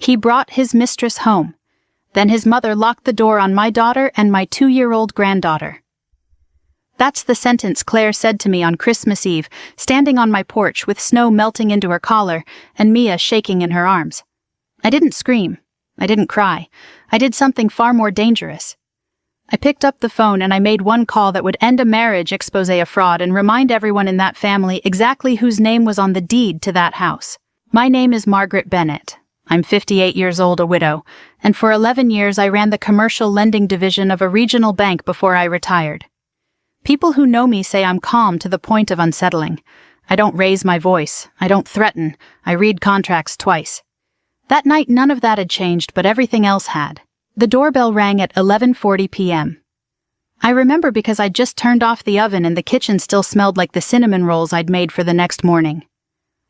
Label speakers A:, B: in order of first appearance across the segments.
A: He brought his mistress home. Then his mother locked the door on my daughter and my 2-year-old granddaughter. That's the sentence Claire said to me on Christmas Eve, standing on my porch with snow melting into her collar and Mia shaking in her arms. I didn't scream. I didn't cry. I did something far more dangerous. I picked up the phone and I made one call that would end a marriage, expose a fraud, and remind everyone in that family exactly whose name was on the deed to that house. My name is Margaret Bennett. I'm 58 years old, a widow, and for 11 years I ran the commercial lending division of a regional bank before I retired. People who know me say I'm calm to the point of unsettling. I don't raise my voice. I don't threaten. I read contracts twice. That night none of that had changed, but everything else had. The doorbell rang at 11:40 p.m. I remember because I'd just turned off the oven and the kitchen still smelled like the cinnamon rolls I'd made for the next morning.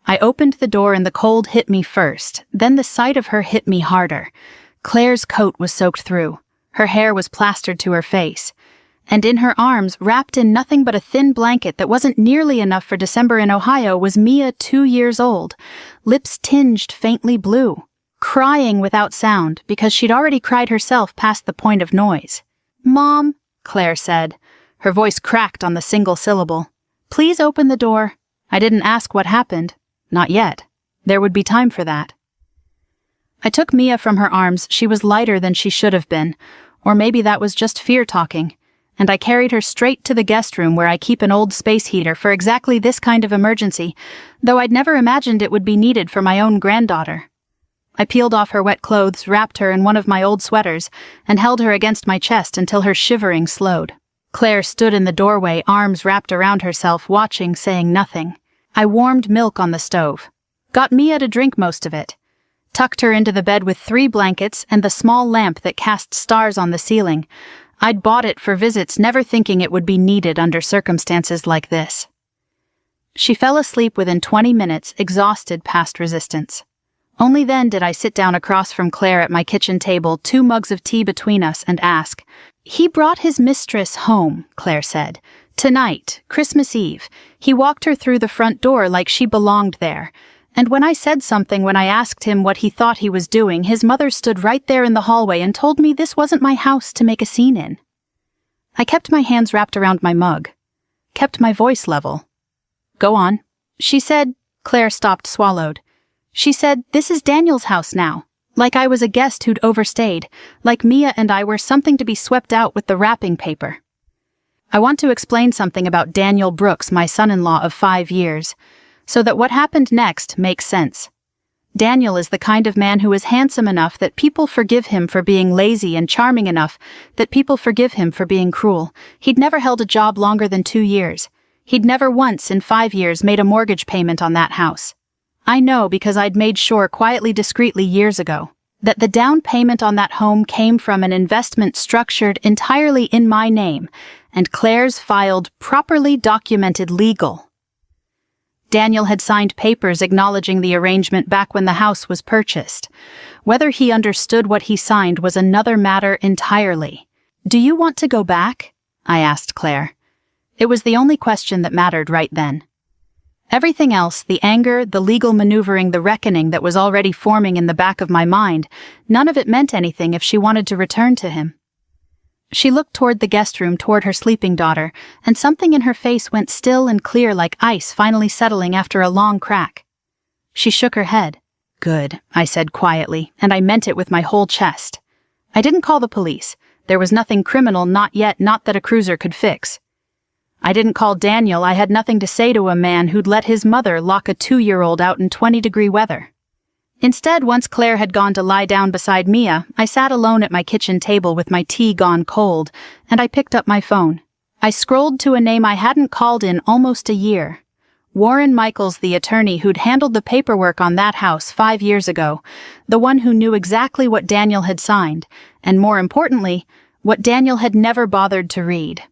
A: I opened the door and the cold hit me first, then the sight of her hit me harder. Claire's coat was soaked through. Her hair was plastered to her face. And in her arms, wrapped in nothing but a thin blanket that wasn't nearly enough for December in Ohio, was Mia, 2 years old, lips tinged faintly blue, crying without sound because she'd already cried herself past the point of noise. "Mom," Claire said. Her voice cracked on the single syllable. "Please open the door." I didn't ask what happened. Not yet. There would be time for that. I took Mia from her arms. She was lighter than she should have been, or maybe that was just fear talking, and I carried her straight to the guest room where I keep an old space heater for exactly this kind of emergency, though I'd never imagined it would be needed for my own granddaughter. I peeled off her wet clothes, wrapped her in one of my old sweaters, and held her against my chest until her shivering slowed. Claire stood in the doorway, arms wrapped around herself, watching, saying nothing. I warmed milk on the stove, got Mia to drink most of it, tucked her into the bed with 3 blankets and the small lamp that cast stars on the ceiling. I'd bought it for visits, never thinking it would be needed under circumstances like this. She fell asleep within 20 minutes, exhausted past resistance. Only then did I sit down across from Claire at my kitchen table, 2 mugs of tea between us, and ask. "He brought his mistress home," Claire said. "Tonight, Christmas Eve. He walked her through the front door like she belonged there. And when I said something, when I asked him what he thought he was doing, his mother stood right there in the hallway and told me this wasn't my house to make a scene in." I kept my hands wrapped around my mug, kept my voice level. "Go on." "She said," Claire stopped, swallowed. "She said, this is Daniel's house now. Like I was a guest who'd overstayed, like Mia and I were something to be swept out with the wrapping paper." I want to explain something about Daniel Brooks, my son-in-law of 5 years, so that what happened next makes sense. Daniel is the kind of man who is handsome enough that people forgive him for being lazy and charming enough that people forgive him for being cruel. He'd never held a job longer than 2 years. He'd never once in 5 years made a mortgage payment on that house. I know because I'd made sure quietly, discreetly years ago that the down payment on that home came from an investment structured entirely in my name, and Claire's filed, properly documented legal. Daniel had signed papers acknowledging the arrangement back when the house was purchased. Whether he understood what he signed was another matter entirely. "Do you want to go back?" I asked Claire. It was the only question that mattered right then. Everything else, the anger, the legal maneuvering, the reckoning that was already forming in the back of my mind, none of it meant anything if she wanted to return to him. She looked toward the guest room, toward her sleeping daughter, and something in her face went still and clear like ice finally settling after a long crack. She shook her head. "Good," I said quietly, and I meant it with my whole chest. I didn't call the police. There was nothing criminal, not yet, not that a cruiser could fix. I didn't call Daniel. I had nothing to say to a man who'd let his mother lock a 2-year-old out in 20-degree weather. Instead, once Claire had gone to lie down beside Mia, I sat alone at my kitchen table with my tea gone cold, and I picked up my phone. I scrolled to a name I hadn't called in almost a year. Warren Michaels, the attorney who'd handled the paperwork on that house 5 years ago, the one who knew exactly what Daniel had signed, and more importantly, what Daniel had never bothered to read.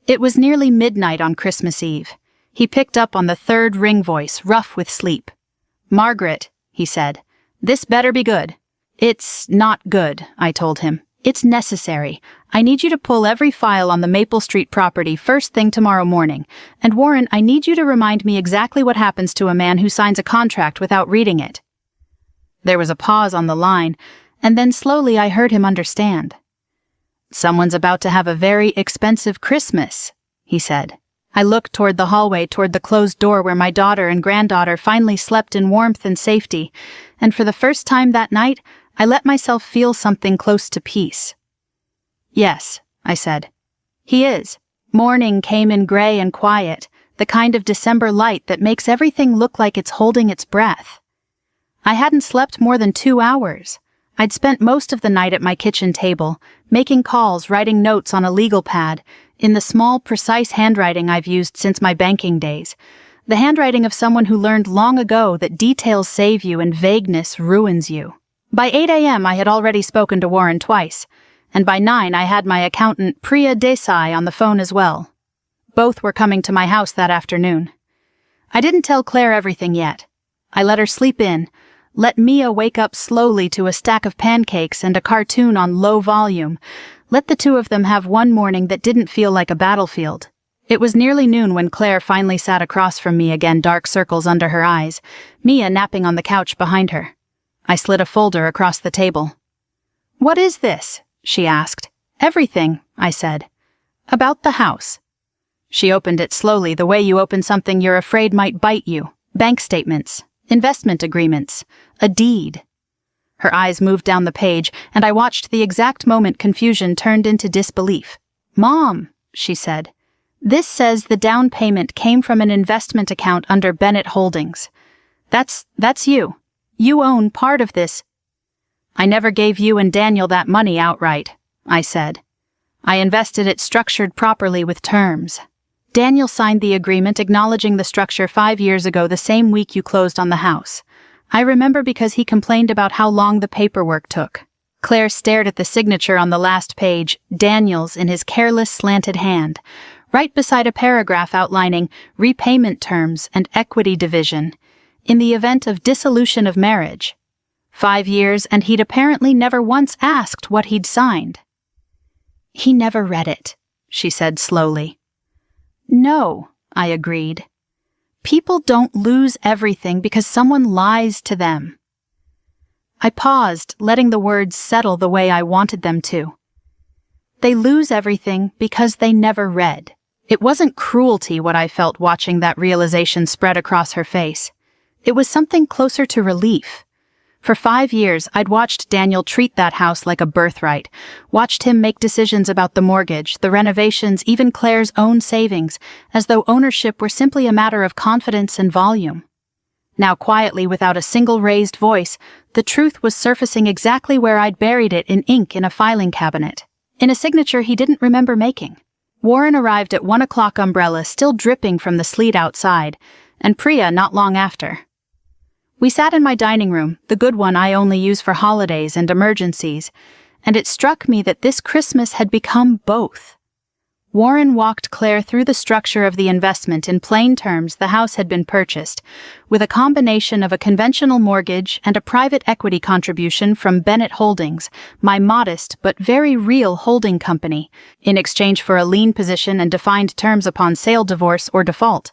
A: It was nearly midnight on Christmas Eve. He picked up on the 3rd ring voice, rough with sleep. "Margaret," he said, "this better be good." "It's not good," I told him. "It's necessary. I need you to pull every file on the Maple Street property first thing tomorrow morning. And Warren, I need you to remind me exactly what happens to a man who signs a contract without reading it." There was a pause on the line, and then slowly I heard him understand. "Someone's about to have a very expensive Christmas," he said. I looked toward the hallway, toward the closed door where my daughter and granddaughter finally slept in warmth and safety, and for the first time that night, I let myself feel something close to peace. "Yes," I said. "He is." Morning came in gray and quiet, the kind of December light that makes everything look like it's holding its breath. I hadn't slept more than 2 hours. I'd spent most of the night at my kitchen table, making calls, writing notes on a legal pad, in the small, precise handwriting I've used since my banking days, the handwriting of someone who learned long ago that details save you and vagueness ruins you. By 8 a.m. I had already spoken to Warren twice, and by 9 I had my accountant Priya Desai on the phone as well. Both were coming to my house that afternoon. I didn't tell Claire everything yet. I let her sleep in, let Mia wake up slowly to a stack of pancakes and a cartoon on low volume, let the two of them have one morning that didn't feel like a battlefield. It was nearly noon when Claire finally sat across from me again, dark circles under her eyes, Mia napping on the couch behind her. I slid a folder across the table. "What is this?" she asked. "Everything," I said. "About the house." She opened it slowly, the way you open something you're afraid might bite you. Bank statements, investment agreements, a deed. Her eyes moved down the page, and I watched the exact moment confusion turned into disbelief. "Mom," she said, "this says the down payment came from an investment account under Bennett Holdings. That's you. You own part of this." "I never gave you and Daniel that money outright," I said. "I invested it structured properly with terms. Daniel signed the agreement acknowledging the structure 5 years ago, the same week you closed on the house. I remember because he complained about how long the paperwork took." Claire stared at the signature on the last page, Daniel's, in his careless, slanted hand, right beside a paragraph outlining repayment terms and equity division, in the event of dissolution of marriage. 5 years, and he'd apparently never once asked what he'd signed. "He never read it," she said slowly. "No," I agreed. "People don't lose everything because someone lies to them." I paused, letting the words settle the way I wanted them to. They lose everything because they never read. It wasn't cruelty what I felt watching that realization spread across her face. It was something closer to relief. For 5 years, I'd watched Daniel treat that house like a birthright, watched him make decisions about the mortgage, the renovations, even Claire's own savings, as though ownership were simply a matter of confidence and volume. Now quietly, without a single raised voice, the truth was surfacing exactly where I'd buried it in ink in a filing cabinet, in a signature he didn't remember making. Warren arrived at 1 o'clock, umbrella still dripping from the sleet outside, and Priya not long after. We sat in my dining room, the good one I only use for holidays and emergencies, and it struck me that this Christmas had become both. Warren walked Claire through the structure of the investment. In plain terms, the house had been purchased, with a combination of a conventional mortgage and a private equity contribution from Bennett Holdings, my modest but very real holding company, in exchange for a lien position and defined terms upon sale, divorce, or default.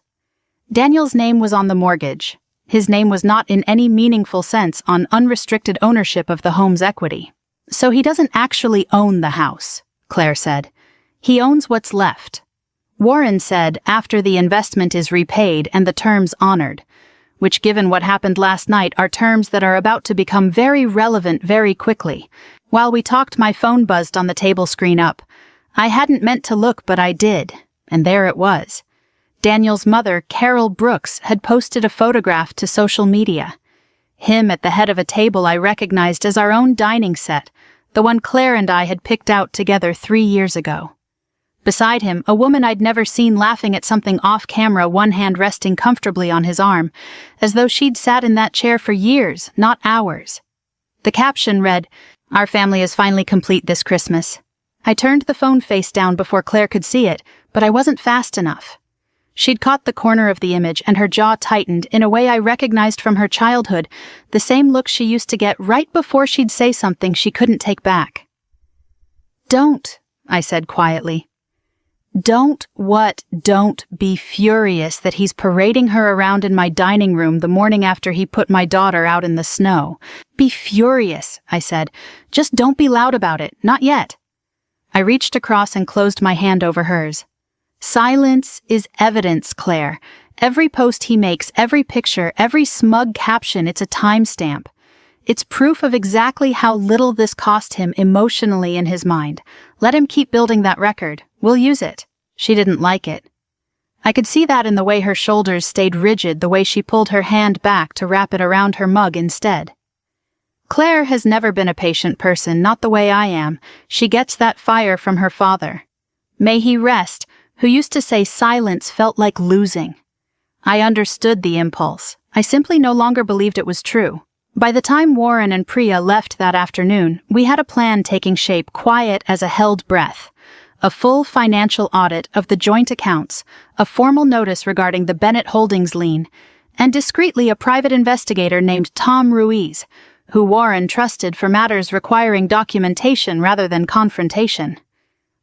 A: Daniel's name was on the mortgage. His name was not in any meaningful sense on unrestricted ownership of the home's equity. "So he doesn't actually own the house," Claire said. "He owns what's left." Warren said after the investment is repaid and the terms honored, which, given what happened last night, are terms that are about to become very relevant very quickly. While we talked, my phone buzzed on the table screen up. I hadn't meant to look, but I did, and there it was. Daniel's mother, Carol Brooks, had posted a photograph to social media. Him at the head of a table I recognized as our own dining set, the one Claire and I had picked out together 3 years ago. Beside him, a woman I'd never seen laughing at something off-camera, one hand resting comfortably on his arm, as though she'd sat in that chair for years, not hours. The caption read, "Our family is finally complete this Christmas." I turned the phone face down before Claire could see it, but I wasn't fast enough. She'd caught the corner of the image, and her jaw tightened in a way I recognized from her childhood, the same look she used to get right before she'd say something she couldn't take back. "Don't," I said quietly. Don't be furious that he's parading her around in my dining room the morning after he put my daughter out in the snow. Be furious, I said. Just don't be loud about it, not yet. I reached across and closed my hand over hers. Silence is evidence, Claire. Every post he makes, every picture, every smug caption, it's a timestamp. It's proof of exactly how little this cost him emotionally in his mind. Let him keep building that record. We'll use it. She didn't like it. I could see that in the way her shoulders stayed rigid, the way she pulled her hand back to wrap it around her mug instead. Claire has never been a patient person, not the way I am. She gets that fire from her father. May he rest, who used to say silence felt like losing. I understood the impulse. I simply no longer believed it was true. By the time Warren and Priya left that afternoon, we had a plan taking shape, quiet as a held breath. A full financial audit of the joint accounts, a formal notice regarding the Bennett Holdings lien, and discreetly a private investigator named Tom Ruiz, who Warren trusted for matters requiring documentation rather than confrontation.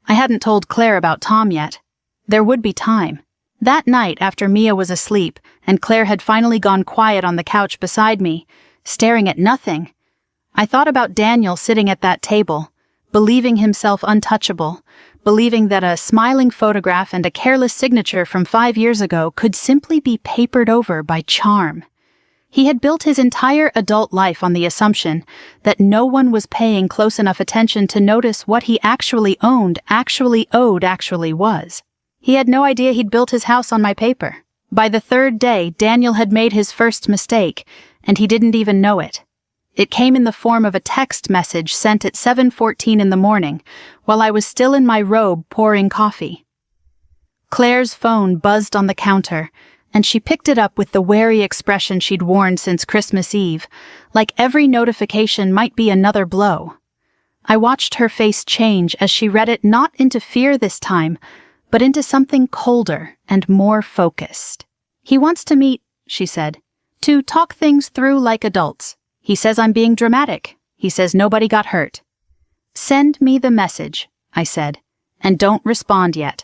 A: I hadn't told Claire about Tom yet. There would be time. That night, after Mia was asleep and Claire had finally gone quiet on the couch beside me, staring at nothing, I thought about Daniel sitting at that table, believing himself untouchable, believing that a smiling photograph and a careless signature from 5 years ago could simply be papered over by charm. He had built his entire adult life on the assumption that no one was paying close enough attention to notice what he actually owned, actually owed, actually was. He had no idea he'd built his house on my paper. By the third day, Daniel had made his first mistake, and he didn't even know it. It came in the form of a text message sent at 7:14 in the morning, while I was still in my robe pouring coffee. Claire's phone buzzed on the counter, and she picked it up with the wary expression she'd worn since Christmas Eve, like every notification might be another blow. I watched her face change as she read it, not into fear this time, but into something colder and more focused. "He wants to meet," she said, "to talk things through like adults. He says I'm being dramatic. He says nobody got hurt." "Send me the message," I said, "and don't respond yet."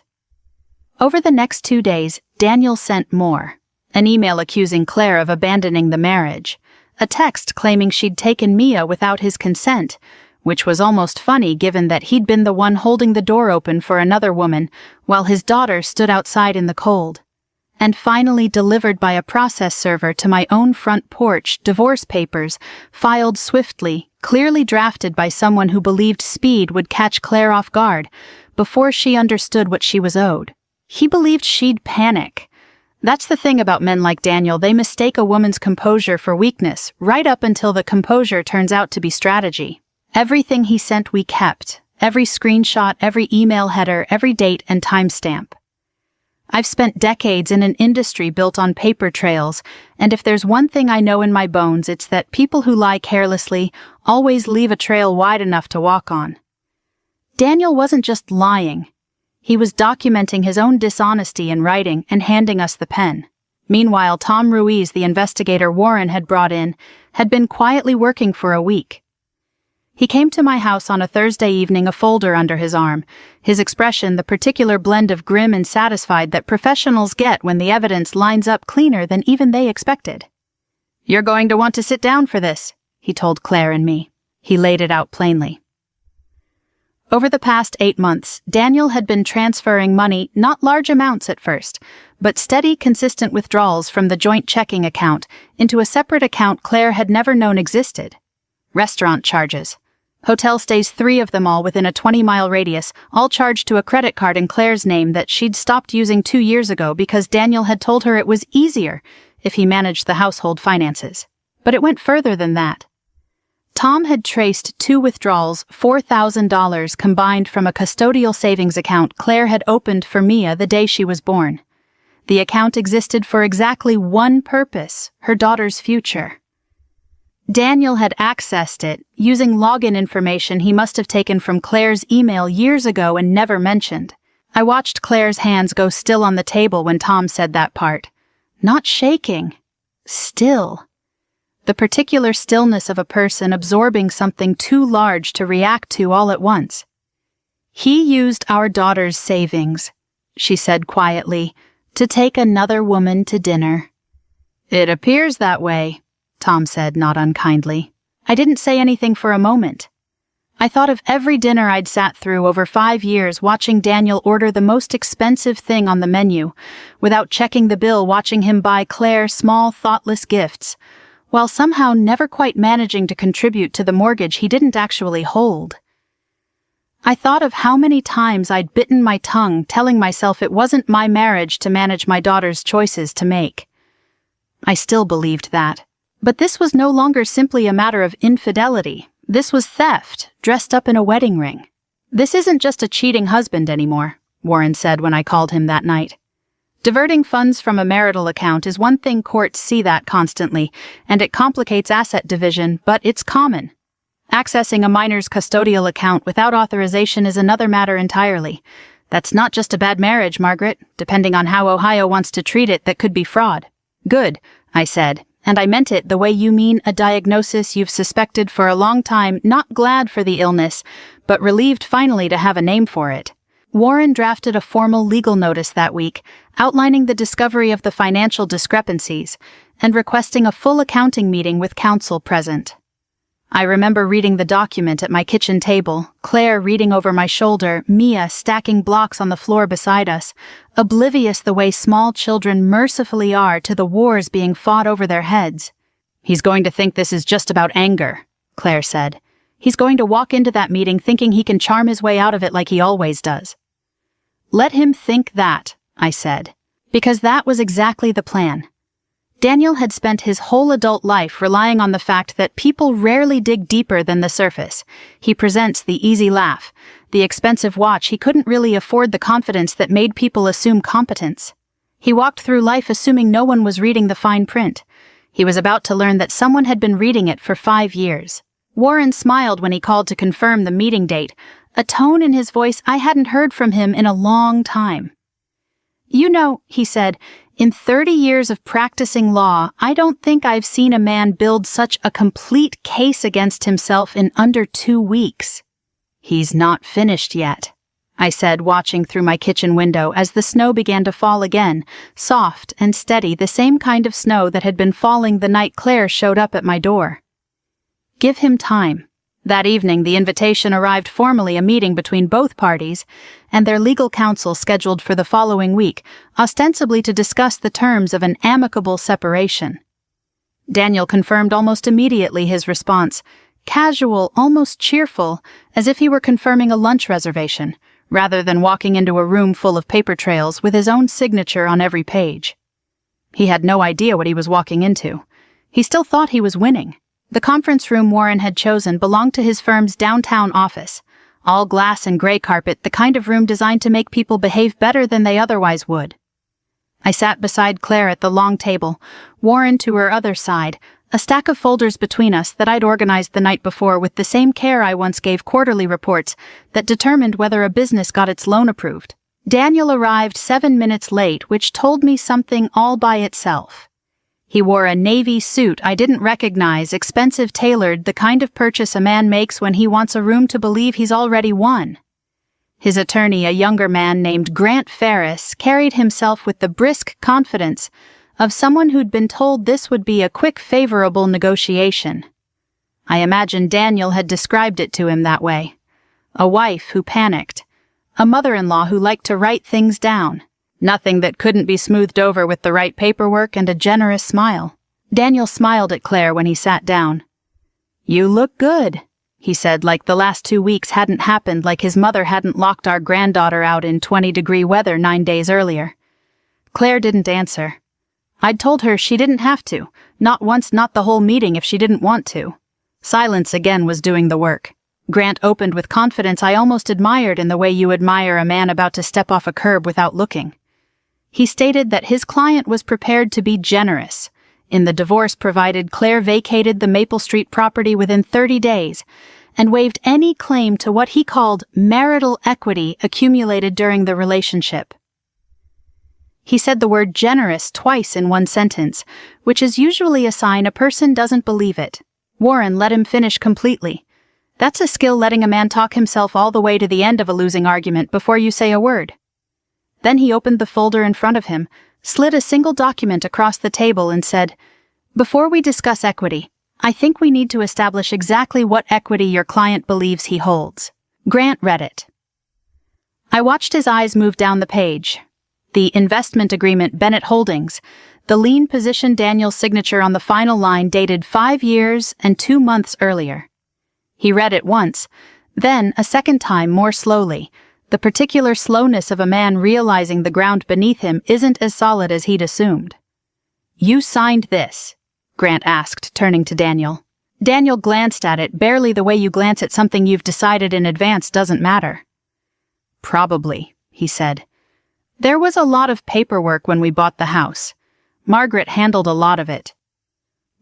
A: Over the next 2 days, Daniel sent more. An email accusing Claire of abandoning the marriage. A text claiming she'd taken Mia without his consent, which was almost funny given that he'd been the one holding the door open for another woman while his daughter stood outside in the cold. And finally delivered by a process server to my own front porch, divorce papers, filed swiftly, clearly drafted by someone who believed speed would catch Claire off guard before she understood what she was owed. He believed she'd panic. That's the thing about men like Daniel, they mistake a woman's composure for weakness, right up until the composure turns out to be strategy. Everything he sent we kept, every screenshot, every email header, every date and timestamp. I've spent decades in an industry built on paper trails, and if there's one thing I know in my bones, it's that people who lie carelessly always leave a trail wide enough to walk on. Daniel wasn't just lying. He was documenting his own dishonesty in writing and handing us the pen. Meanwhile, Tom Ruiz, the investigator Warren had brought in, had been quietly working for a week. He came to my house on a Thursday evening, a folder under his arm, his expression the particular blend of grim and satisfied that professionals get when the evidence lines up cleaner than even they expected. "You're going to want to sit down for this," he told Claire and me. He laid it out plainly. Over the past 8 months, Daniel had been transferring money, not large amounts at first, but steady, consistent withdrawals from the joint checking account into a separate account Claire had never known existed. Restaurant charges. Hotel stays, 3 of them all within a 20-mile radius, all charged to a credit card in Claire's name that she'd stopped using 2 years ago because Daniel had told her it was easier if he managed the household finances. But it went further than that. Tom had traced 2 withdrawals, $4,000 combined from a custodial savings account Claire had opened for Mia the day she was born. The account existed for exactly one purpose, her daughter's future. Daniel had accessed it using login information he must have taken from Claire's email years ago and never mentioned. I watched Claire's hands go still on the table when Tom said that part. Not shaking. Still. The particular stillness of a person absorbing something too large to react to all at once. He used our daughter's savings. she said quietly, "to take another woman to dinner." "It appears that way," Tom said, not unkindly. I didn't say anything for a moment. I thought of every dinner I'd sat through over 5 years, watching Daniel order the most expensive thing on the menu, without checking the bill, watching him buy Claire small, thoughtless gifts, while somehow never quite managing to contribute to the mortgage he didn't actually hold. I thought of how many times I'd bitten my tongue, telling myself it wasn't my marriage to manage my daughter's choices to make. I still believed that. But this was no longer simply a matter of infidelity. This was theft, dressed up in a wedding ring. "This isn't just a cheating husband anymore," Warren said when I called him that night. "Diverting funds from a marital account is one thing, courts see that constantly, and it complicates asset division, but it's common. Accessing a minor's custodial account without authorization is another matter entirely. That's not just a bad marriage, Margaret. Depending on how Ohio wants to treat it, that could be fraud." "Good," I said. "And I meant it the way you mean a diagnosis you've suspected for a long time, not glad for the illness, but relieved finally to have a name for it." Warren drafted a formal legal notice that week, outlining the discovery of the financial discrepancies and requesting a full accounting meeting with counsel present. I remember reading the document at my kitchen table, Claire reading over my shoulder, Mia stacking blocks on the floor beside us, oblivious the way small children mercifully are to the wars being fought over their heads. "He's going to think this is just about anger," Claire said. "He's going to walk into that meeting thinking he can charm his way out of it like he always does." "Let him think that," I said, because that was exactly the plan. Daniel had spent his whole adult life relying on the fact that people rarely dig deeper than the surface. He presents the easy laugh, the expensive watch. He couldn't really afford the confidence that made people assume competence. He walked through life assuming no one was reading the fine print. He was about to learn that someone had been reading it for 5 years. Warren smiled when he called to confirm the meeting date, a tone in his voice I hadn't heard from him in a long time. "You know," he said, "in 30 years of practicing law, I don't think I've seen a man build such a complete case against himself in under 2 weeks." "He's not finished yet," I said, watching through my kitchen window as the snow began to fall again, soft and steady, the same kind of snow that had been falling the night Claire showed up at my door. "Give him time." That evening, the invitation arrived, formally a meeting between both parties and their legal counsel scheduled for the following week, ostensibly to discuss the terms of an amicable separation. Daniel confirmed almost immediately his response, casual, almost cheerful, as if he were confirming a lunch reservation, rather than walking into a room full of paper trails with his own signature on every page. He had no idea what he was walking into. He still thought he was winning. The conference room Warren had chosen belonged to his firm's downtown office, all glass and gray carpet, the kind of room designed to make people behave better than they otherwise would. I sat beside Claire at the long table, Warren to her other side, a stack of folders between us that I'd organized the night before with the same care I once gave quarterly reports that determined whether a business got its loan approved. Daniel arrived 7 minutes late, which told me something all by itself. He wore a navy suit I didn't recognize, expensive, tailored, the kind of purchase a man makes when he wants a room to believe he's already won. His attorney, a younger man named Grant Ferris, carried himself with the brisk confidence of someone who'd been told this would be a quick, favorable negotiation. I imagine Daniel had described it to him that way. A wife who panicked. A mother-in-law who liked to write things down. Nothing that couldn't be smoothed over with the right paperwork and a generous smile. Daniel smiled at Claire when he sat down. "You look good," he said, like the last 2 weeks hadn't happened, like his mother hadn't locked our granddaughter out in 20-degree weather 9 days earlier. Claire didn't answer. I'd told her she didn't have to, not once, not the whole meeting if she didn't want to. Silence again was doing the work. Grant opened with confidence I almost admired, in the way you admire a man about to step off a curb without looking. He stated that his client was prepared to be generous. In the divorce provided, Claire vacated the Maple Street property within 30 days and waived any claim to what he called marital equity accumulated during the relationship. He said the word generous twice in one sentence, which is usually a sign a person doesn't believe it. Warren let him finish completely. That's a skill, letting a man talk himself all the way to the end of a losing argument before you say a word. Then he opened the folder in front of him, slid a single document across the table and said, "Before we discuss equity, I think we need to establish exactly what equity your client believes he holds." Grant read it. I watched his eyes move down the page. The investment agreement Bennett Holdings, the lien position Daniel's signature on the final line dated 5 years and 2 months earlier. He read it once, then a second time more slowly. The particular slowness of a man realizing the ground beneath him isn't as solid as he'd assumed. "You signed this?" Grant asked, turning to Daniel. Daniel glanced at it, barely the way you glance at something you've decided in advance doesn't matter. "Probably," he said. "There was a lot of paperwork when we bought the house. Margaret handled a lot of it."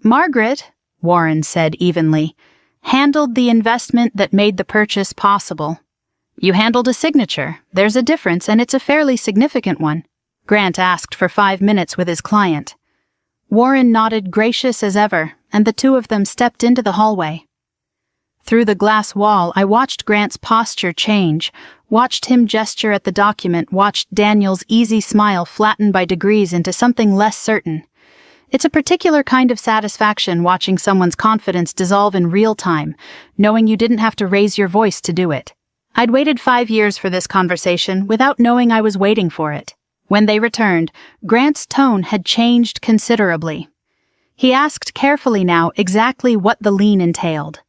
A: "Margaret," Warren said evenly, "handled the investment that made the purchase possible. You handled a signature. There's a difference, and it's a fairly significant one." Grant asked for 5 minutes with his client. Warren nodded, gracious as ever, and the two of them stepped into the hallway. Through the glass wall, I watched Grant's posture change, watched him gesture at the document, watched Daniel's easy smile flatten by degrees into something less certain. It's a particular kind of satisfaction watching someone's confidence dissolve in real time, knowing you didn't have to raise your voice to do it. I'd waited 5 years for this conversation without knowing I was waiting for it. When they returned, Grant's tone had changed considerably. He asked carefully now exactly what the lien entailed.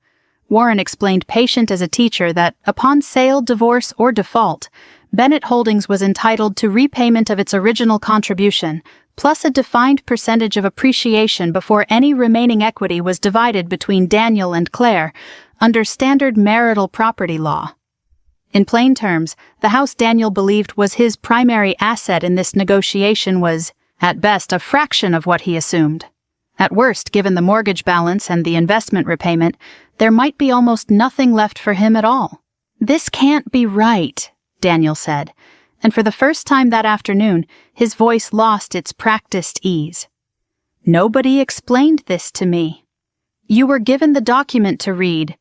A: Warren explained, patient as a teacher, that upon sale, divorce, or default, Bennett Holdings was entitled to repayment of its original contribution, plus a defined percentage of appreciation before any remaining equity was divided between Daniel and Claire under standard marital property law. In plain terms, the house Daniel believed was his primary asset in this negotiation was, at best, a fraction of what he assumed. At worst, given the mortgage balance and the investment repayment, there might be almost nothing left for him at all. "This can't be right," Daniel said, and for the first time that afternoon, his voice lost its practiced ease. "Nobody explained this to me." "You were given the document to read,"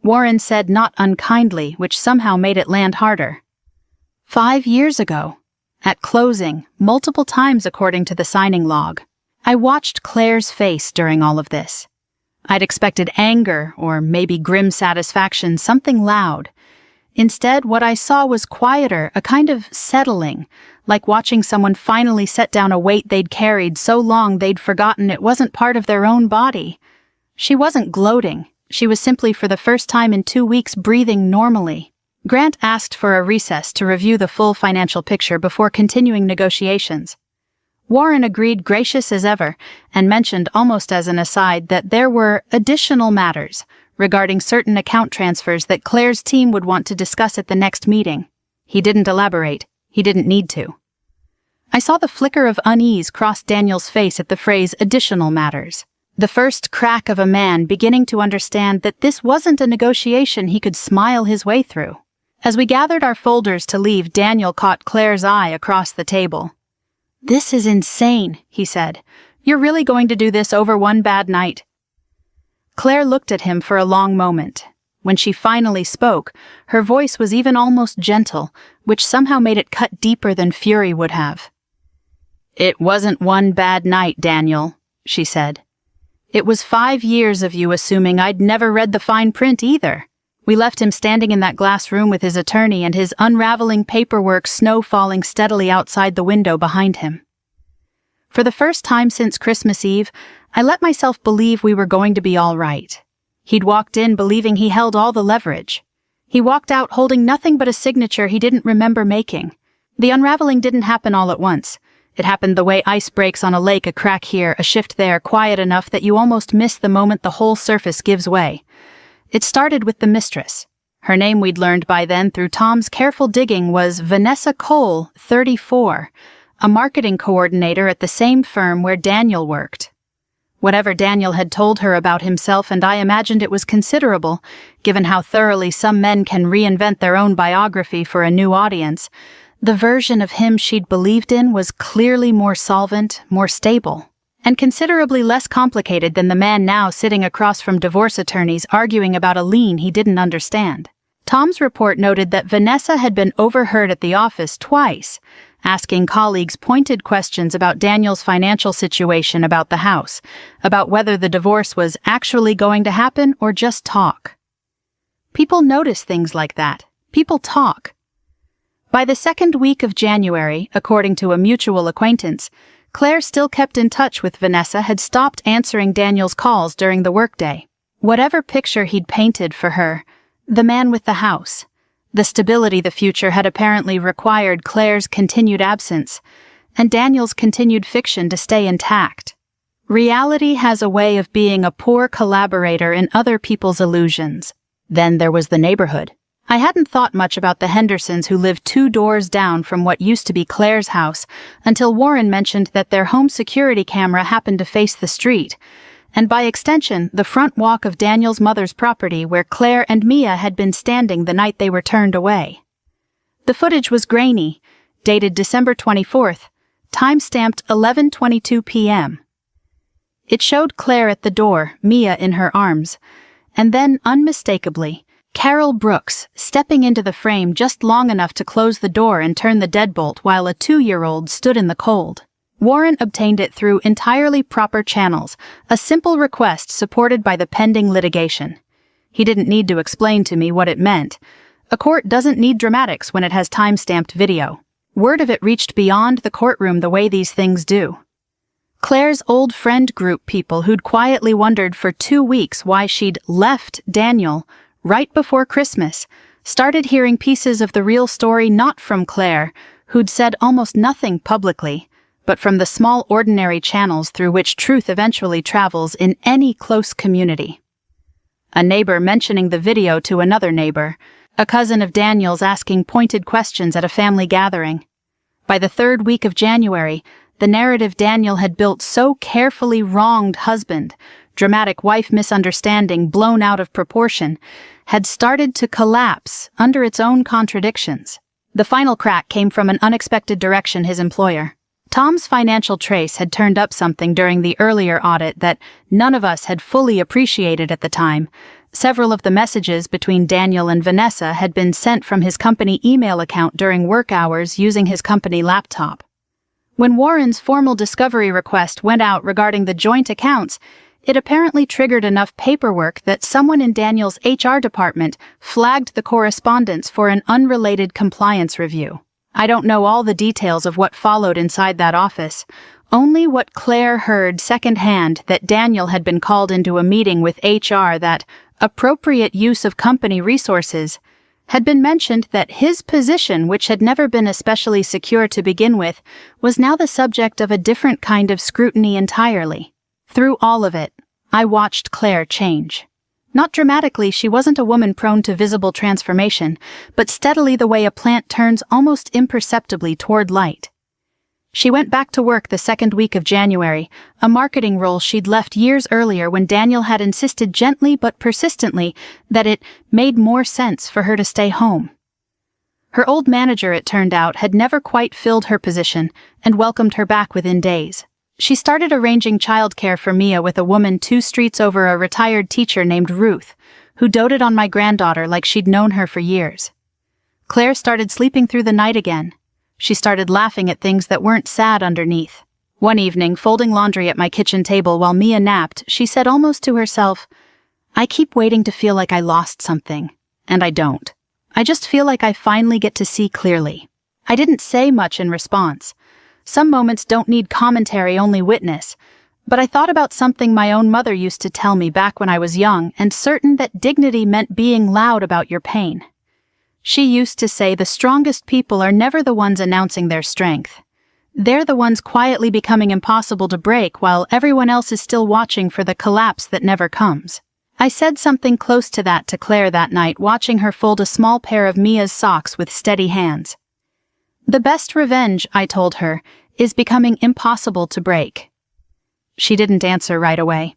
A: Warren said, not unkindly, which somehow made it land harder. 5 years ago. At closing, multiple times according to the signing log. I watched Claire's face during all of this. I'd expected anger, or maybe grim satisfaction, something loud. Instead, what I saw was quieter, a kind of settling, like watching someone finally set down a weight they'd carried so long they'd forgotten it wasn't part of their own body. She wasn't gloating. She was simply, for the first time in 2 weeks, breathing normally. Grant asked for a recess to review the full financial picture before continuing negotiations. Warren agreed, gracious as ever, and mentioned almost as an aside that there were additional matters regarding certain account transfers that Claire's team would want to discuss at the next meeting. He didn't elaborate. He didn't need to. I saw the flicker of unease cross Daniel's face at the phrase additional matters. The first crack of a man beginning to understand that this wasn't a negotiation he could smile his way through. As we gathered our folders to leave, Daniel caught Claire's eye across the table. "This is insane," he said. "You're really going to do this over one bad night?" Claire looked at him for a long moment. When she finally spoke, her voice was even almost gentle, which somehow made it cut deeper than fury would have. "It wasn't one bad night, Daniel," she said. "It was 5 years of you assuming I'd never read the fine print either. We left him standing in that glass room with his attorney and his unraveling paperwork, snow falling steadily outside the window behind him. For the first time since Christmas Eve, I let myself believe we were going to be all right. He'd walked in believing he held all the leverage. He walked out holding nothing but a signature he didn't remember making. The unraveling didn't happen all at once. It happened the way ice breaks on a lake, a crack here, a shift there, quiet enough that you almost miss the moment the whole surface gives way. It started with the Mistress. Her name, we'd learned by then through Tom's careful digging, was Vanessa Cole, 34, a marketing coordinator at the same firm where Daniel worked. Whatever Daniel had told her about himself, and I imagined it was considerable, given how thoroughly some men can reinvent their own biography for a new audience, the version of him she'd believed in was clearly more solvent, more stable, and considerably less complicated than the man now sitting across from divorce attorneys arguing about a lien he didn't understand. Tom's report noted that Vanessa had been overheard at the office twice, asking colleagues pointed questions about Daniel's financial situation, about the house, about whether the divorce was actually going to happen or just talk. People notice things like that. People talk. By the second week of January, according to a mutual acquaintance, Claire still kept in touch with Vanessa, had stopped answering Daniel's calls during the workday. Whatever picture he'd painted for her, the man with the house, the stability the future had apparently required Claire's continued absence, and Daniel's continued fiction to stay intact. Reality has a way of being a poor collaborator in other people's illusions. Then there was the neighborhood. I hadn't thought much about the Hendersons, who lived 2 doors down from what used to be Claire's house, until Warren mentioned that their home security camera happened to face the street, and by extension, the front walk of Daniel's mother's property, where Claire and Mia had been standing the night they were turned away. The footage was grainy, dated December 24th, time-stamped 11:22 p.m. It showed Claire at the door, Mia in her arms, and then, unmistakably, Carol Brooks stepping into the frame just long enough to close the door and turn the deadbolt while a 2-year-old stood in the cold. Warren obtained it through entirely proper channels, a simple request supported by the pending litigation. He didn't need to explain to me what it meant. A court doesn't need dramatics when it has time-stamped video. Word of it reached beyond the courtroom the way these things do. Claire's old friend group people who'd quietly wondered for 2 weeks why she'd left Daniel right before Christmas started hearing pieces of the real story, not from Claire, who'd said almost nothing publicly, but from the small ordinary channels through which truth eventually travels in any close community. A neighbor mentioning the video to another neighbor, a cousin of Daniel's asking pointed questions at a family gathering. By the 3rd week of January, the narrative Daniel had built so carefully wronged husband, dramatic wife misunderstanding blown out of proportion, had started to collapse under its own contradictions. The final crack came from an unexpected direction: his employer. Tom's financial trace had turned up something during the earlier audit that none of us had fully appreciated at the time. Several of the messages between Daniel and Vanessa had been sent from his company email account during work hours using his company laptop. When Warren's formal discovery request went out regarding the joint accounts, it apparently triggered enough paperwork that someone in Daniel's HR department flagged the correspondence for an unrelated compliance review. I don't know all the details of what followed inside that office, only what Claire heard secondhand, that Daniel had been called into a meeting with HR, that appropriate use of company resources had been mentioned, that his position, which had never been especially secure to begin with, was now the subject of a different kind of scrutiny entirely. Through all of it, I watched Claire change. Not dramatically, she wasn't a woman prone to visible transformation, but steadily the way a plant turns almost imperceptibly toward light. She went back to work the 2nd week of January, a marketing role she'd left years earlier when Daniel had insisted gently but persistently that it made more sense for her to stay home. Her old manager, it turned out, had never quite filled her position and welcomed her back within days. She started arranging childcare for Mia with a woman 2 streets over, a retired teacher named Ruth, who doted on my granddaughter like she'd known her for years. Claire started sleeping through the night again. She started laughing at things that weren't sad underneath. One evening, folding laundry at my kitchen table while Mia napped, she said almost to herself, "I keep waiting to feel like I lost something, and I don't. I just feel like I finally get to see clearly." I didn't say much in response. Some moments don't need commentary, only witness. But I thought about something my own mother used to tell me back when I was young and certain that dignity meant being loud about your pain. She used to say the strongest people are never the ones announcing their strength. They're the ones quietly becoming impossible to break while everyone else is still watching for the collapse that never comes. I said something close to that to Claire that night, watching her fold a small pair of Mia's socks with steady hands. The best revenge, I told her, is becoming impossible to break. She didn't answer right away,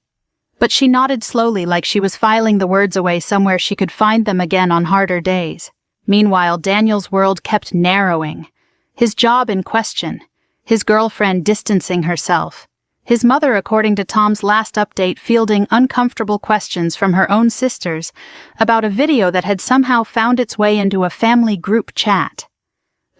A: but she nodded slowly like she was filing the words away somewhere she could find them again on harder days. Meanwhile, Daniel's world kept narrowing. His job in question, his girlfriend distancing herself, his mother, according to Tom's last update, fielding uncomfortable questions from her own sisters about a video that had somehow found its way into a family group chat.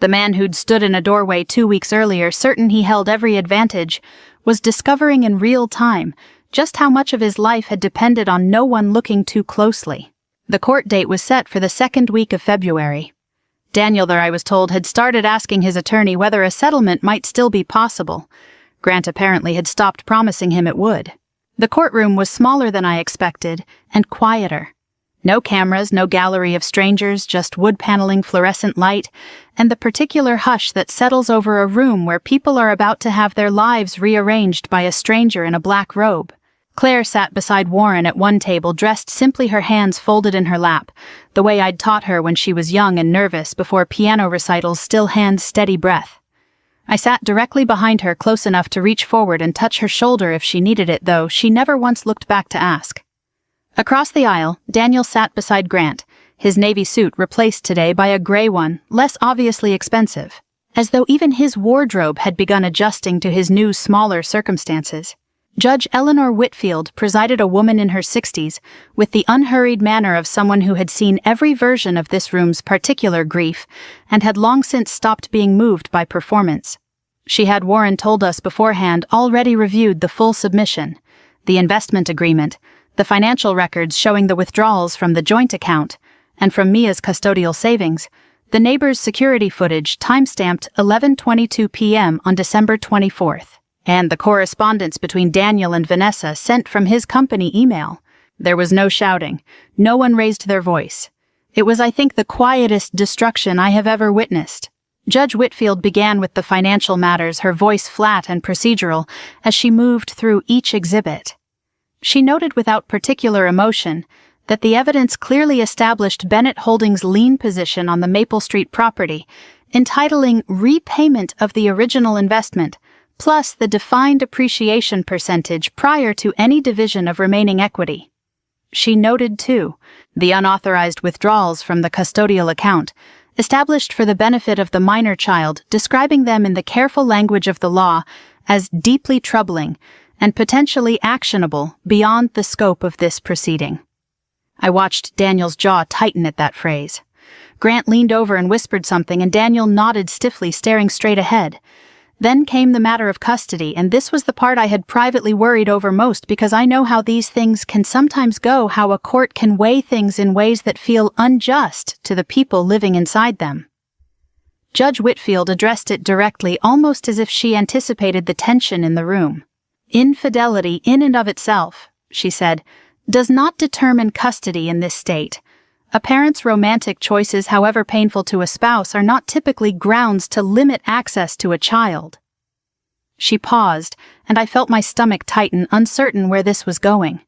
A: The man who'd stood in a doorway 2 weeks earlier, certain he held every advantage, was discovering in real time just how much of his life had depended on no one looking too closely. The court date was set for the second week of February. Daniel, there I was told, had started asking his attorney whether a settlement might still be possible. Grant apparently had stopped promising him it would. The courtroom was smaller than I expected, and quieter. No cameras, no gallery of strangers, just wood paneling, fluorescent light, and the particular hush that settles over a room where people are about to have their lives rearranged by a stranger in a black robe. Claire sat beside Warren at one table, dressed simply, her hands folded in her lap, the way I'd taught her when she was young and nervous before piano recitals, still hands, steady breath. I sat directly behind her, close enough to reach forward and touch her shoulder if she needed it, though she never once looked back to ask. Across the aisle, Daniel sat beside Grant, his navy suit replaced today by a gray one, less obviously expensive, as though even his wardrobe had begun adjusting to his new, smaller circumstances. Judge Eleanor Whitfield presided, a woman in her 60s, with the unhurried manner of someone who had seen every version of this room's particular grief and had long since stopped being moved by performance. She had, Warren told us beforehand, already reviewed the full submission, the investment agreement, the financial records showing the withdrawals from the joint account, and from Mia's custodial savings, the neighbor's security footage time-stamped 11:22 p.m. on December 24th. And the correspondence between Daniel and Vanessa sent from his company email. There was no shouting. No one raised their voice. It was, I think, the quietest destruction I have ever witnessed. Judge Whitfield began with the financial matters, her voice flat and procedural, as she moved through each exhibit. She noted without particular emotion that the evidence clearly established Bennett Holdings' lien position on the Maple Street property, entitling repayment of the original investment, plus the defined appreciation percentage prior to any division of remaining equity. She noted, too, the unauthorized withdrawals from the custodial account, established for the benefit of the minor child, describing them in the careful language of the law as deeply troubling and potentially actionable beyond the scope of this proceeding. I watched Daniel's jaw tighten at that phrase. Grant leaned over and whispered something, and Daniel nodded stiffly, staring straight ahead. Then came the matter of custody, and this was the part I had privately worried over most, because I know how these things can sometimes go, how a court can weigh things in ways that feel unjust to the people living inside them. Judge Whitfield addressed it directly, almost as if she anticipated the tension in the room. Infidelity in and of itself, she said, does not determine custody in this state. A parent's romantic choices, however painful to a spouse, are not typically grounds to limit access to a child. She paused, and I felt my stomach tighten, uncertain where this was going.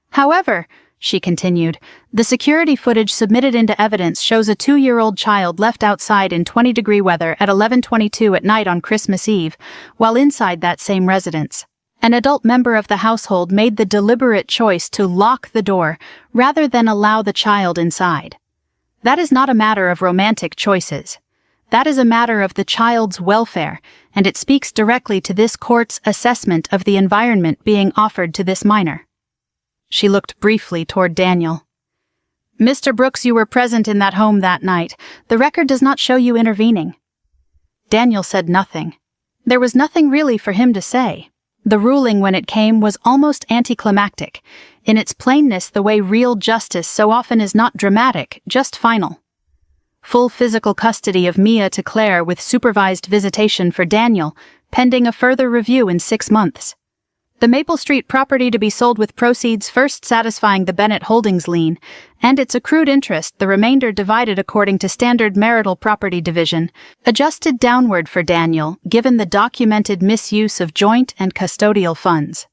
A: However, she continued, the security footage submitted into evidence shows a 2-year-old child left outside in 20-degree weather at 11:22 at night on Christmas Eve, while inside that same residence. An adult member of the household made the deliberate choice to lock the door rather than allow the child inside. That is not a matter of romantic choices. That is a matter of the child's welfare, and it speaks directly to this court's assessment of the environment being offered to this minor. She looked briefly toward Daniel. Mr. Brooks, you were present in that home that night. The record does not show you intervening. Daniel said nothing. There was nothing really for him to say. The ruling, when it came, was almost anticlimactic. In its plainness, the way real justice so often is not dramatic, just final. Full physical custody of Mia to Claire with supervised visitation for Daniel, pending a further review in 6 months. The Maple Street property to be sold with proceeds first satisfying the Bennett Holdings lien, and its accrued interest, the remainder divided according to standard marital property division, adjusted downward for Daniel, given the documented misuse of joint and custodial funds.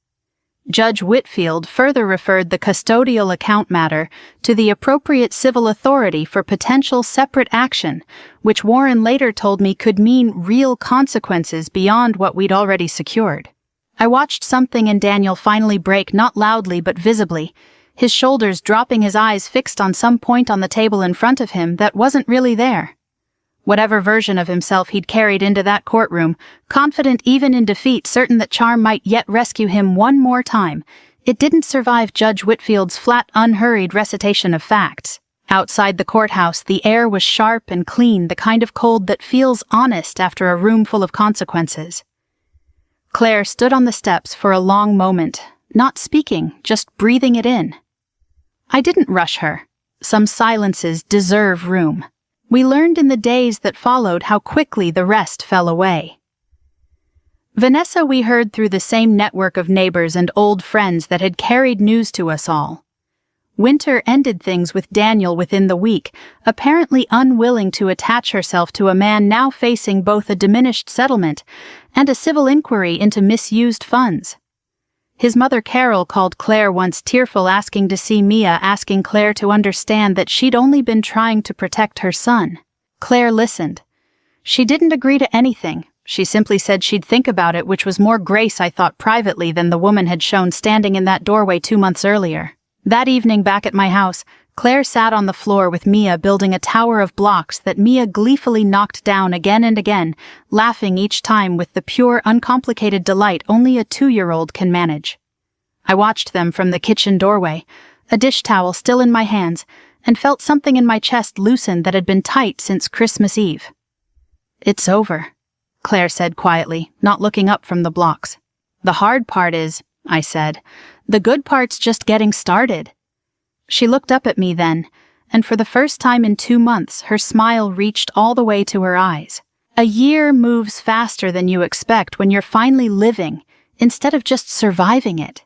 A: Judge Whitfield further referred the custodial account matter to the appropriate civil authority for potential separate action, which Warren later told me could mean real consequences beyond what we'd already secured. I watched something in Daniel finally break, not loudly but visibly, his shoulders dropping, his eyes fixed on some point on the table in front of him that wasn't really there. Whatever version of himself he'd carried into that courtroom, confident even in defeat, certain that charm might yet rescue him one more time, it didn't survive Judge Whitfield's flat, unhurried recitation of facts. Outside the courthouse, the air was sharp and clean, the kind of cold that feels honest after a room full of consequences. Claire stood on the steps for a long moment, not speaking, just breathing it in. I didn't rush her. Some silences deserve room. We learned in the days that followed how quickly the rest fell away. Vanessa we heard through the same network of neighbors and old friends that had carried news to us all. Winter ended things with Daniel within the week, apparently unwilling to attach herself to a man now facing both a diminished settlement and a civil inquiry into misused funds. His mother Carol called Claire once tearful, asking to see Mia, asking Claire to understand that she'd only been trying to protect her son. Claire listened. She didn't agree to anything. She simply said she'd think about it, which was more grace, I thought, privately than the woman had shown standing in that doorway 2 months earlier. That evening back at my house, Claire sat on the floor with Mia building a tower of blocks that Mia gleefully knocked down again and again, laughing each time with the pure, uncomplicated delight only a 2-year-old can manage. I watched them from the kitchen doorway, a dish towel still in my hands, and felt something in my chest loosen that had been tight since Christmas Eve. "It's over," Claire said quietly, not looking up from the blocks. "The hard part is," I said. "The good part's just getting started." She looked up at me then, and for the first time in 2 months, her smile reached all the way to her eyes. A year moves faster than you expect when you're finally living, instead of just surviving it.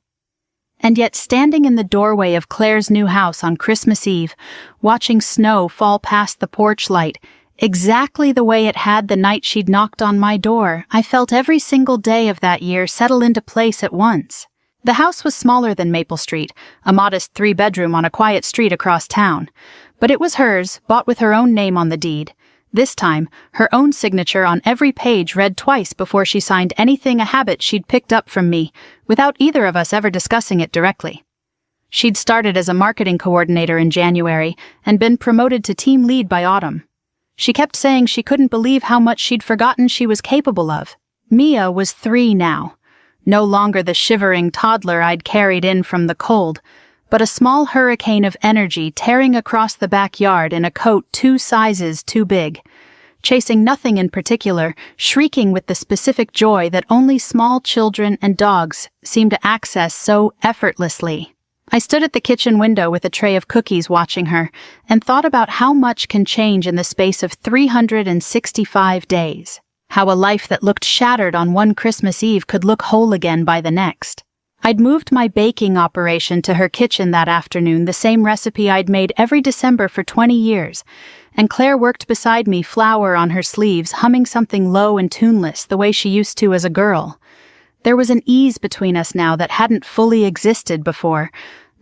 A: And yet, standing in the doorway of Claire's new house on Christmas Eve, watching snow fall past the porch light, exactly the way it had the night she'd knocked on my door, I felt every single day of that year settle into place at once. The house was smaller than Maple Street, a modest 3-bedroom on a quiet street across town. But it was hers, bought with her own name on the deed. This time, her own signature on every page read twice before she signed anything, a habit she'd picked up from me, without either of us ever discussing it directly. She'd started as a marketing coordinator in January and been promoted to team lead by autumn. She kept saying she couldn't believe how much she'd forgotten she was capable of. Mia was 3 now. No longer the shivering toddler I'd carried in from the cold, but a small hurricane of energy tearing across the backyard in a coat 2 sizes too big, chasing nothing in particular, shrieking with the specific joy that only small children and dogs seem to access so effortlessly. I stood at the kitchen window with a tray of cookies watching her, and thought about how much can change in the space of 365 days. How a life that looked shattered on one Christmas Eve could look whole again by the next. I'd moved my baking operation to her kitchen that afternoon, the same recipe I'd made every December for 20 years, and Claire worked beside me, flower on her sleeves, humming something low and tuneless the way she used to as a girl. There was an ease between us now that hadn't fully existed before,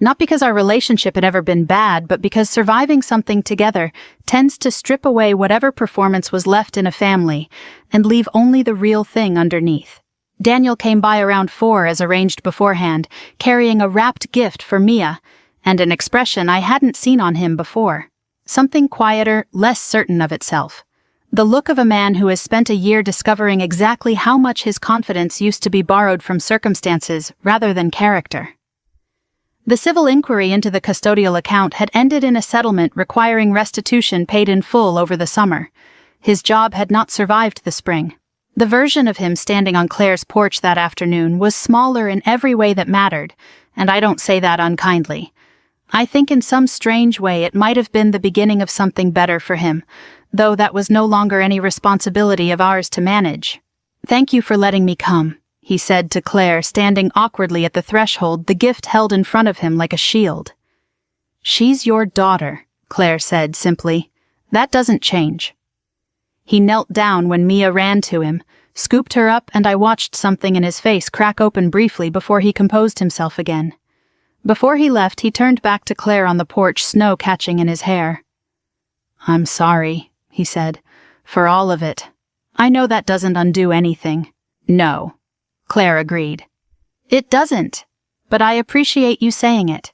A: not because our relationship had ever been bad, but because surviving something together tends to strip away whatever performance was left in a family and leave only the real thing underneath. Daniel came by around 4 as arranged beforehand, carrying a wrapped gift for Mia, and an expression I hadn't seen on him before. Something quieter, less certain of itself. The look of a man who has spent a year discovering exactly how much his confidence used to be borrowed from circumstances rather than character. The civil inquiry into the custodial account had ended in a settlement requiring restitution paid in full over the summer. His job had not survived the spring. The version of him standing on Claire's porch that afternoon was smaller in every way that mattered, and I don't say that unkindly. I think in some strange way it might have been the beginning of something better for him, though that was no longer any responsibility of ours to manage. "Thank you for letting me come," he said to Claire, standing awkwardly at the threshold, the gift held in front of him like a shield. "She's your daughter," Claire said simply. "That doesn't change." He knelt down when Mia ran to him, scooped her up, and I watched something in his face crack open briefly before he composed himself again. Before he left, he turned back to Claire on the porch, snow catching in his hair. "I'm sorry," he said, "for all of it. I know that doesn't undo anything." "No," Claire agreed. "It doesn't, but I appreciate you saying it."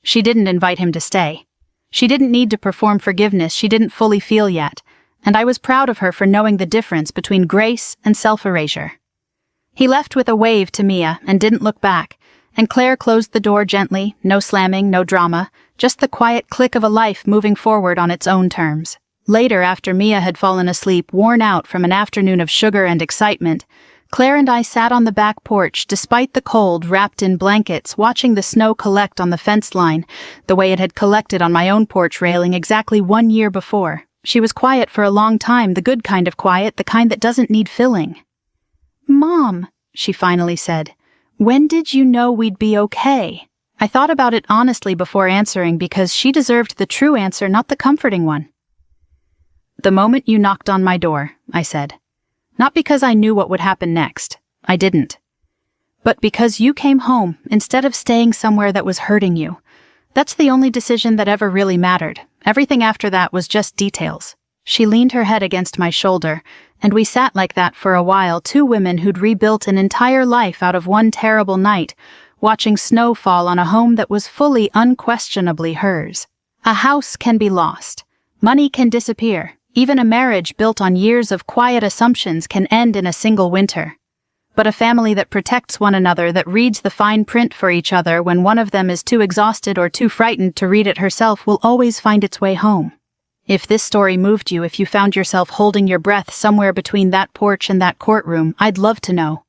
A: She didn't invite him to stay. She didn't need to perform forgiveness she didn't fully feel yet, and I was proud of her for knowing the difference between grace and self-erasure. He left with a wave to Mia and didn't look back, And Claire closed the door gently, no slamming, no drama, just the quiet click of a life moving forward on its own terms. Later, after Mia had fallen asleep, worn out from an afternoon of sugar and excitement, Claire and I sat on the back porch, despite the cold, wrapped in blankets, watching the snow collect on the fence line, the way it had collected on my own porch railing exactly 1 year before. She was quiet for a long time, the good kind of quiet, the kind that doesn't need filling. "Mom," she finally said, "when did you know we'd be okay?" I thought about it honestly before answering because she deserved the true answer, not the comforting one. "The moment you knocked on my door," I said. "Not because I knew what would happen next. I didn't. But because you came home instead of staying somewhere that was hurting you. That's the only decision that ever really mattered. Everything after that was just details." She leaned her head against my shoulder, and we sat like that for a while, two women who'd rebuilt an entire life out of one terrible night, watching snow fall on a home that was fully, unquestionably hers. A house can be lost. Money can disappear. Even a marriage built on years of quiet assumptions can end in a single winter. But a family that protects one another, that reads the fine print for each other when one of them is too exhausted or too frightened to read it herself, will always find its way home. If this story moved you, if you found yourself holding your breath somewhere between that porch and that courtroom, I'd love to know.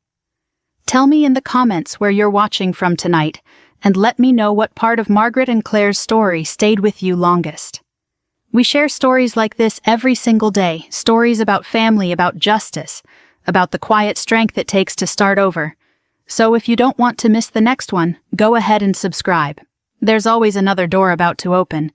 A: Tell me in the comments where you're watching from tonight, and let me know what part of Margaret and Claire's story stayed with you longest. We share stories like this every single day, stories about family, about justice, about the quiet strength it takes to start over. So if you don't want to miss the next one, go ahead and subscribe. There's always another door about to open,